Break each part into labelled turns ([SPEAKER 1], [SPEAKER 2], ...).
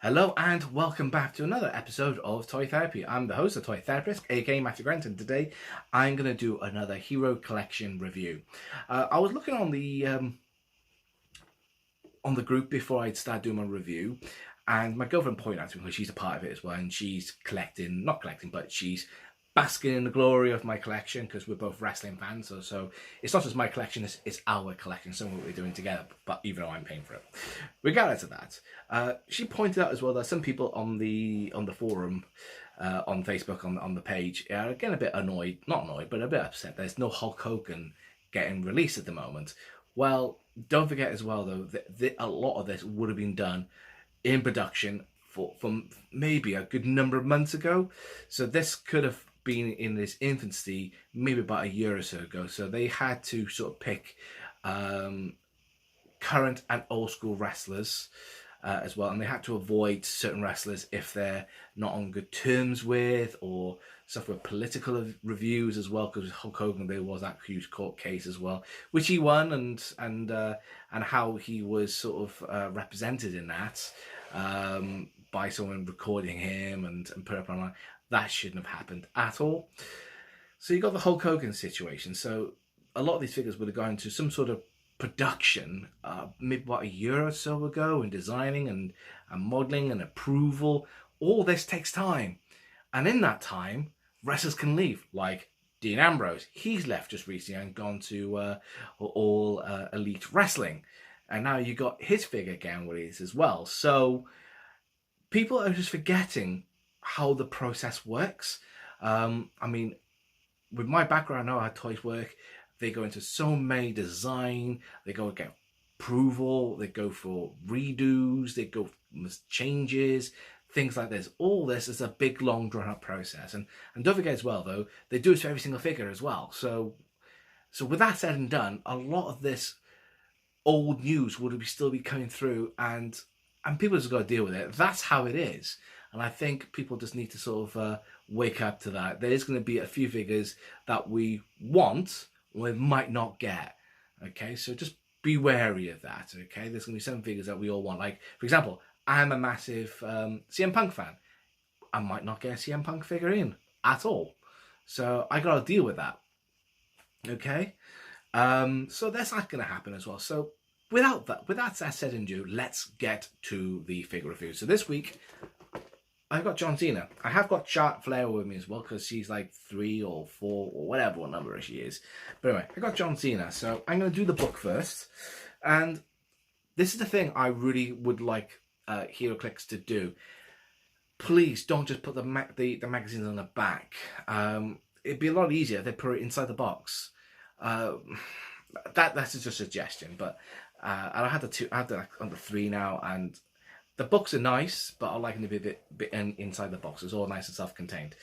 [SPEAKER 1] Hello and welcome back to another episode of Toy Therapy. I'm the host of Toy Therapist, aka Matthew Grant, and today I'm going to do another Hero Collection review. I was looking on the group before I'd start doing my review, and my girlfriend pointed out to me because she's a part of it as well, and she's not collecting, but she's basking in the glory of my collection because we're both wrestling fans. So it's not just my collection, it's our collection, something we're doing together, but even though I'm paying for it. Regardless of that, she pointed out as well that some people on the forum, on Facebook, on the page, are getting a bit annoyed, not annoyed, but a bit upset. There's no Hulk Hogan getting released at the moment. Well, don't forget as well though that a lot of this would have been done in production from maybe a good number of months ago. So this could have been in its infancy maybe about a year or so ago. So they had to sort of pick current and old school wrestlers as well, and they had to avoid certain wrestlers if they're not on good terms with or suffer political reviews as well, because Hulk Hogan there was that huge court case as well, which he won, and how he was sort of represented in that by someone recording him and put up online. That shouldn't have happened at all. So you got the Hulk Hogan situation. So a lot of these figures would have gone to some sort of production maybe about a year or so ago, in designing and modeling and approval. All this takes time, and in that time wrestlers can leave, like Dean Ambrose. He's left just recently and gone to All Elite Wrestling, and now you got his figure getting released as well. So people are just forgetting how the process works. I mean, with my background, I know how toys work. They go into so many design, they go get approval, they go for redos, they go for changes, things like this. All this is a big, long, drawn-out process. And don't forget as well, though, they do it for every single figure as well. So with that said and done, a lot of this old news would still be coming through, and people just got to deal with it. That's how it is. And I think people just need to sort of wake up to that. There is going to be a few figures that we want, or we might not get. Okay, so just be wary of that. Okay, there's going to be some figures that we all want. Like, for example, I'm a massive CM Punk fan. I might not get a CM Punk figure in at all. So I got to deal with that. Okay, so that's not going to happen as well. So without that said and done, let's get to the figure review. So this week, I've got John Cena. I have got Charlotte Flair with me as well, because she's like 3 or 4 or whatever what number she is. But anyway, I got John Cena. So I'm going to do the book first. And this is the thing I really would like HeroClix to do. Please don't just put the magazines on the back. It'd be a lot easier if they put it inside the box. That's just a suggestion. But I had the on the 3 now, and the books are nice, but I like them to be a bit inside the box. It's all nice and self-contained.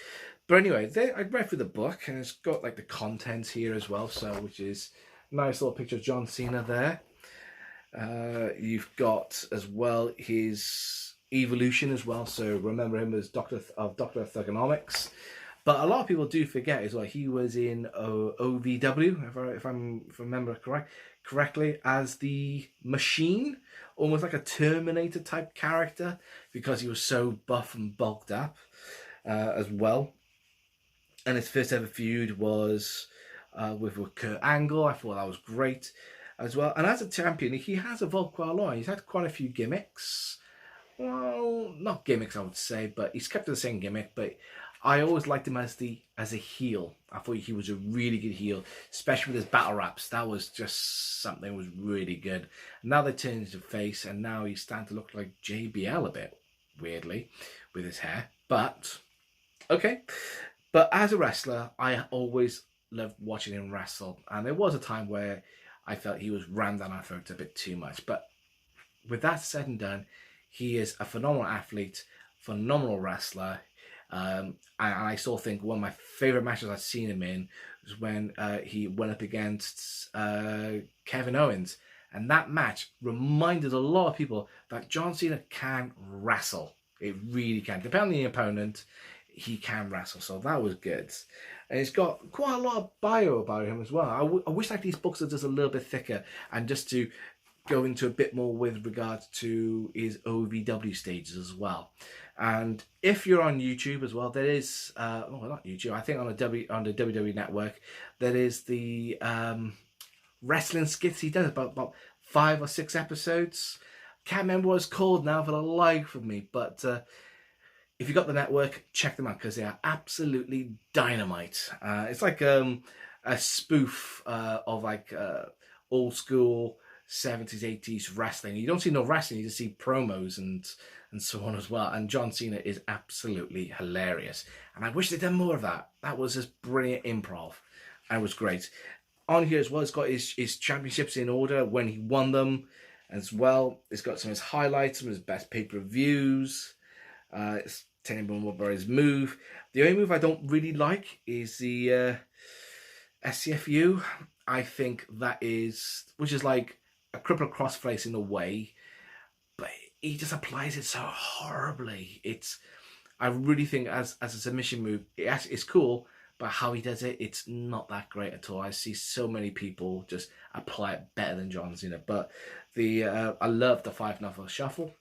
[SPEAKER 1] But anyway, I read through the book, and it's got like the contents here as well, so which is a nice little picture of John Cena there. You've got as well his evolution as well, so remember him as Doctor of Thugonomics. But a lot of people do forget as well, he was in OVW, if I remember correctly, as the Machine, almost like a Terminator type character, because he was so buff and bulked up as well. And his first ever feud was with Kurt Angle. I thought that was great as well. And as a champion, he has evolved quite a lot. He's had quite a few gimmicks. Well, not gimmicks, I would say, but he's kept the same gimmick. But I always liked him as a heel. I thought he was a really good heel, especially with his battle raps. That was just something that was really good. Now they turned into face, and now he's starting to look like JBL a bit, weirdly, with his hair. But, okay. But as a wrestler, I always loved watching him wrestle. And there was a time where I felt he was rammed down our throats a bit too much. But with that said and done, he is a phenomenal athlete, phenomenal wrestler. And I still think one of my favourite matches I've seen him in was when he went up against Kevin Owens. And that match reminded a lot of people that John Cena can wrestle. It really can. Depending on the opponent, he can wrestle. So that was good. And it's got quite a lot of bio about him as well. I wish like these books are just a little bit thicker, and just to go into a bit more with regards to his OVW stages as well. And if you're on YouTube as well, there is well, not YouTube, I think on the WWE Network, there is the wrestling skits he does, about 5 or 6 episodes. Can't remember what it's called now for the life of me, but if you got the network, check them out because they are absolutely dynamite. It's like a spoof of like old school 70s, 80s wrestling. You don't see no wrestling, you just see promos and so on as well. And John Cena is absolutely hilarious. And I wish they'd done more of that. That was just brilliant improv. And it was great. On here as well, it's got his championships in order when he won them as well. It's got some of his highlights, some of his best pay-per-views. It's telling him more about his move. The only move I don't really like is the SCFU. I think that is, which is like a crippler crossface in a way, but he just applies it so horribly. I really think as a submission move, it's cool, but how he does it, it's not that great at all. I see so many people just apply it better than John Cena. But I love the 5-knuckle shuffle.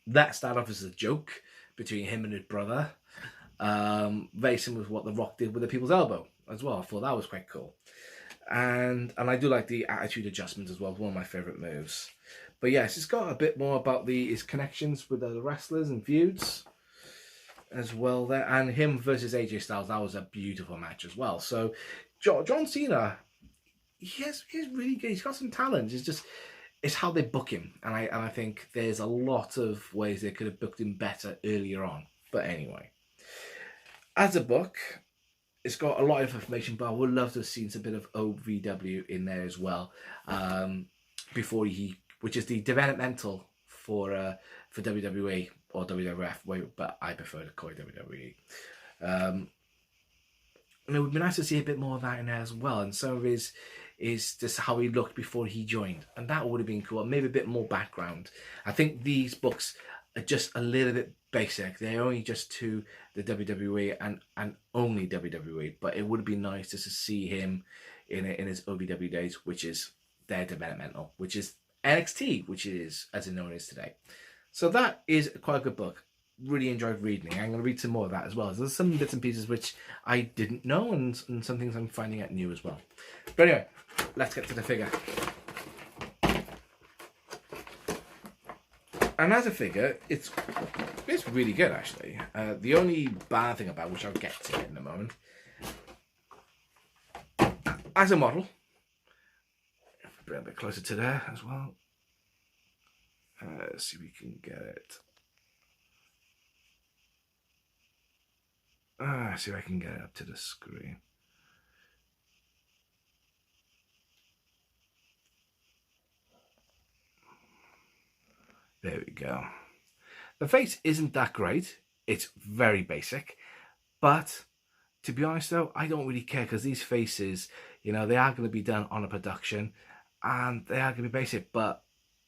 [SPEAKER 1] That started off as a joke between him and his brother. Very similar to what The Rock did with the People's Elbow as well. I thought that was quite cool. And I do like the attitude adjustment as well. One of my favourite moves. But yes, it's got a bit more about his connections with other wrestlers and feuds as well there. And him versus AJ Styles, that was a beautiful match as well. So John Cena, he's really good. He's got some talent. It's how they book him. And I think there's a lot of ways they could have booked him better earlier on. But anyway, as a book, it's got a lot of information, but I would love to have seen some bit of OVW in there as well. Which is the developmental for WWE or WWF, but I prefer to call it WWE. And it would be nice to see a bit more of that in there as well. And some of his is just how he looked before he joined, and that would have been cool. Maybe a bit more background. I think these books are just a little bit basic. They're only just to the WWE and only WWE, but it would have been nice just to see him in his OVW days, which is their developmental, which is NXT, which is as it known as today. So that is quite a good book. Really enjoyed reading it. I'm going to read some more of that as well. There's some bits and pieces which I didn't know, and some things I'm finding out new as well. But anyway, let's get to the figure. And as a figure, it's really good actually. The only bad thing about, which I'll get to in a moment, as a model, bring it a bit closer to there as well. Let's see if we can get it. See if I can get it up to the screen. There we go. The face isn't that great. It's very basic. But to be honest though, I don't really care, because these faces, they are going to be done on a production and they are going to be basic. But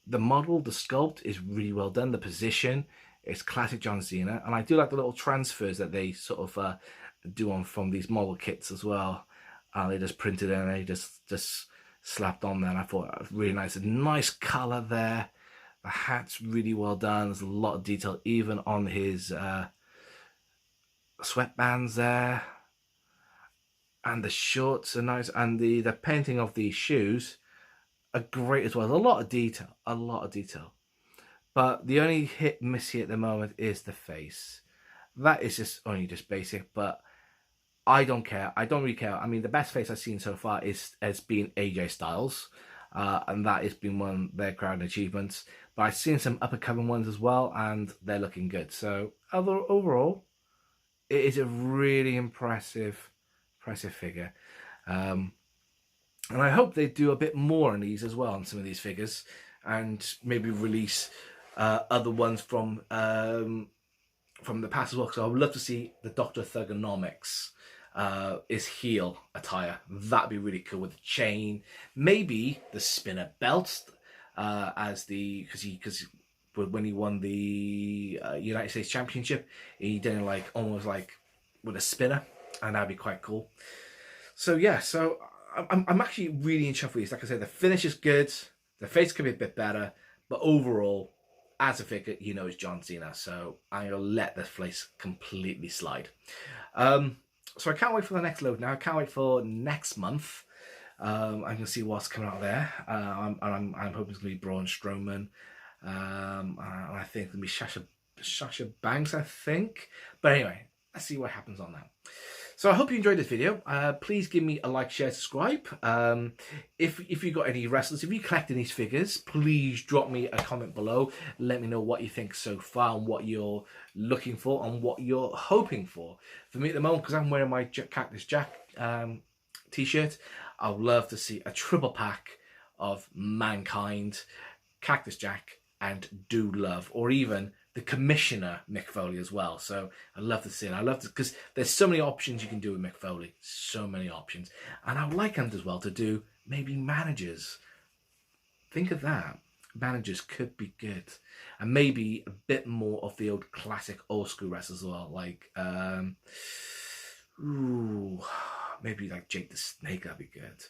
[SPEAKER 1] the model, the sculpt is really well done. The position, it's classic John Cena. And I do like the little transfers that they sort of do on from these model kits as well. They just printed it and they just slapped on there. And I thought it was really nice. A nice colour there. The hat's really well done. There's a lot of detail even on his sweatbands there. And the shorts are nice. And the painting of the shoes are great as well. There's a lot of detail. But the only hit miss here at the moment is the face. That is just basic, but I don't care. I don't really care. I mean, the best face I've seen so far has been AJ Styles, and that has been one of their crowd achievements. But I've seen some up-and-coming ones as well, and they're looking good. So overall, it is a really impressive figure. And I hope they do a bit more on these as well, on some of these figures, and maybe release other ones from the past as well. So I would love to see the Dr. Thugonomics his heel attire. That'd be really cool, with the chain, maybe the spinner belt, because when he won the United States Championship, he did it almost like with a spinner, and that'd be quite cool. So yeah, so I'm actually really interested with these. Like I said, the finish is good. The face could be a bit better, but overall, as a figure, it's John Cena. So I'm going to let this place completely slide. So I can't wait for the next load now. I can't wait for next month. I'm going to see what's coming out there. I'm hoping it's going to be Braun Strowman. And I think it's going to be Sasha Banks, I think. But anyway, let's see what happens on that. So I hope you enjoyed this video. Please give me a like, share, subscribe. If you got any wrestlers, if you collect these figures, please drop me a comment below. Let me know what you think so far and what you're looking for and what you're hoping for. For me at the moment, because I'm wearing my Cactus Jack t-shirt, I would love to see a triple pack of Mankind, Cactus Jack, and Dude Love, or even the Commissioner Mick Foley as well. So I love to see it. I love to, because there's so many options you can do with Mick Foley. So many options. And I would like him as well to do maybe managers. Think of that. Managers could be good. And maybe a bit more of the old classic old school wrestlers as well. Like, maybe like Jake the Snake, that'd be good.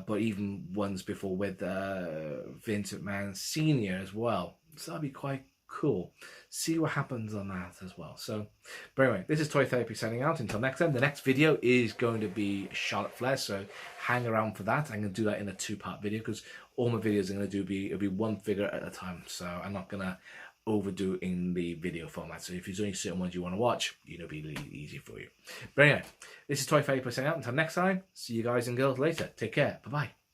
[SPEAKER 1] But even ones before with Vince McMahon Sr. as well. So that'd be quite cool. See what happens on that as well. So, but anyway, this is Toy Therapy signing out. Until next time, the next video is going to be Charlotte Flair, so hang around for that. I'm going to do that in a 2-part video because all my videos I'm going to do it'll be one figure at a time, so I'm not going to overdo in the video format. So if there's only certain ones you want to watch, it'll be really easy for you. But anyway, this is Toy Therapy signing out. Until next time, see you guys and girls later. Take care. Bye-bye.